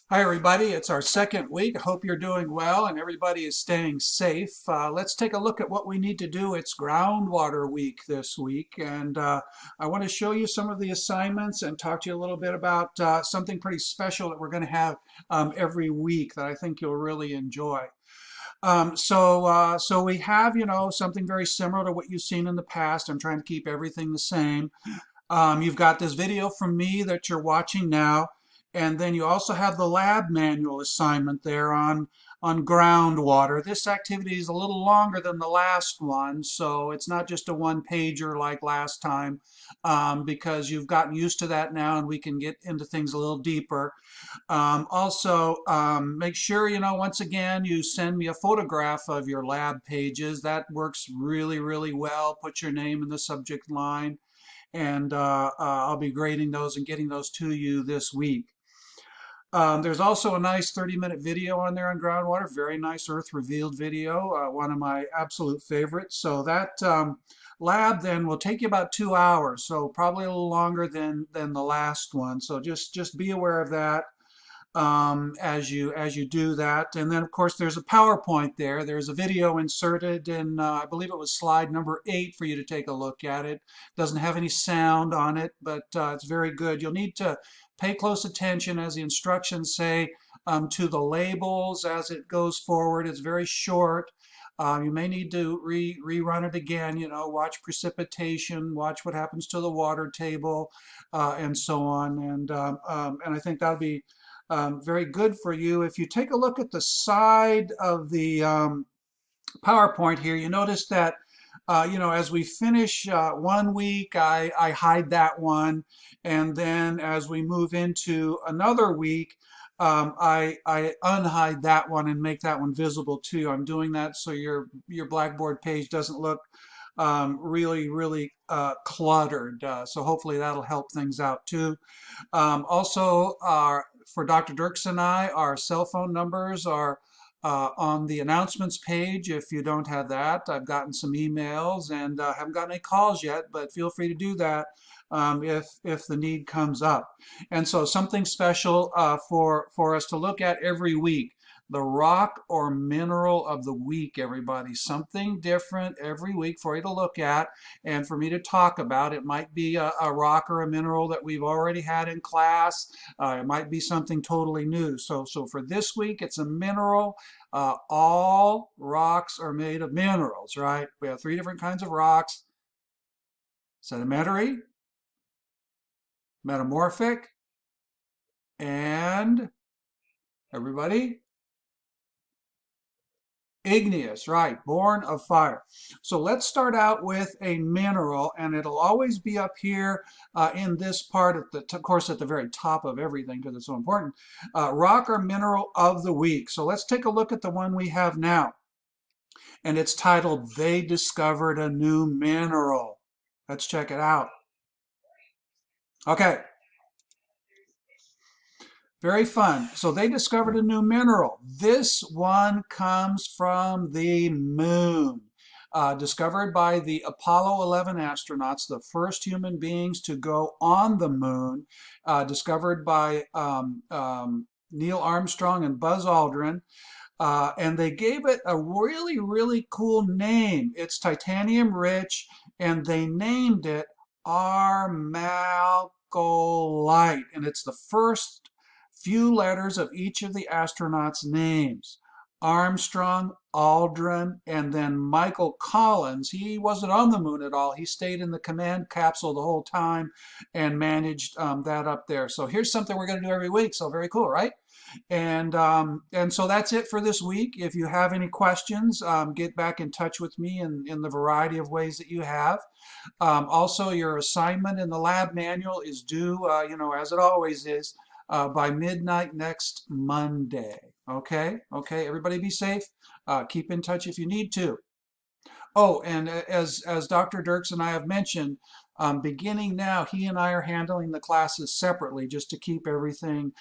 Hi, everybody. It's our second week. I hope you're doing well and everybody is staying safe. Let's take a look at what we need to do. It's Groundwater Week this week, and I want to show you some of the assignments and talk to you a little bit about something pretty special that we're going to have every week that I think you'll really enjoy. So we have, something very similar to what you've seen in the past. I'm trying to keep everything the same. You've got this video from me that you're watching now, and then you also have the lab manual assignment there on groundwater. This activity is a little longer than the last one, so it's not just a one-pager like last time, because you've gotten used to that now and we can get into things a little deeper. Make sure, once again, you send me a photograph of your lab pages. That works really, really well. Put your name in the subject line and I'll be grading those and getting those to you this week. There's also a nice 30-minute video on there on groundwater, very nice Earth Revealed video, one of my absolute favorites. So that lab then will take you about 2 hours, so probably a little longer than the last one. So just be aware of that as you do that. And then of course there's a PowerPoint there. There's a video inserted in I believe it was slide number 8 for you to take a look at it. Doesn't have any sound on it, but it's very good. You'll need to pay close attention as the instructions say to the labels as it goes forward. It's very short. You may need to rerun it again, watch precipitation, watch what happens to the water table, and so on. And I think that'll be very good for you. If you take a look at the side of the PowerPoint here, you notice that as we finish one week, I hide that one, and then as we move into another week, I unhide that one and make that one visible too. I'm doing that so your Blackboard page doesn't look really cluttered. So hopefully that'll help things out too. Also, for Dr. Dirks and I, our cell phone numbers are on the announcements page. If you don't have that, I've gotten some emails and haven't gotten any calls yet, but feel free to do that if the need comes up. And so something special for us to look at every week. The rock or mineral of the week, everybody. Something different every week for you to look at and for me to talk about. It might be a rock or a mineral that we've already had in class. It might be something totally new. So for this week, it's a mineral. All rocks are made of minerals, right? We have 3 different kinds of rocks: sedimentary, metamorphic, and everybody, igneous, right, born of fire. So let's start out with a mineral, and it'll always be up here in this part, of course, at the very top of everything because it's so important. Rock or mineral of the week. So let's take a look at the one we have now, and it's titled, They Discovered a New Mineral. Let's check it out. Okay. Very fun. So they discovered a new mineral. This one comes from the moon. Discovered by the Apollo 11 astronauts, the first human beings to go on the moon. Discovered by Neil Armstrong and Buzz Aldrin. And they gave it a really cool name. It's titanium rich, and they named it Armalcolite. And it's the first few letters of each of the astronauts' names. Armstrong, Aldrin, and then Michael Collins. He wasn't on the moon at all. He stayed in the command capsule the whole time and managed that up there. So here's something we're going to do every week. So very cool, right? And so that's it for this week. If you have any questions, get back in touch with me in the variety of ways that you have. Also, your assignment in the lab manual is due, as it always is, by midnight next Monday. Okay? Okay, everybody be safe. Keep in touch if you need to. Oh, and as Dr. Dirks and I have mentioned, beginning now, he and I are handling the classes separately just to keep everything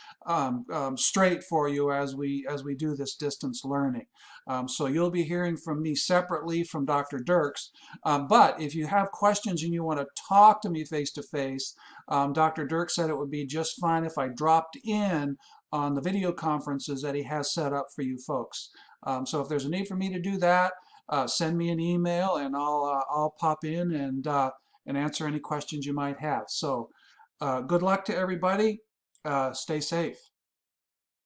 straight for you as we do this distance learning. So you'll be hearing from me separately from Dr. Dirks. But if you have questions and you want to talk to me face to face, Dr. Dirks said it would be just fine if I dropped in on the video conferences that he has set up for you folks. So if there's a need for me to do that, send me an email and I'll pop in and answer any questions you might have. So good luck to everybody. Stay safe.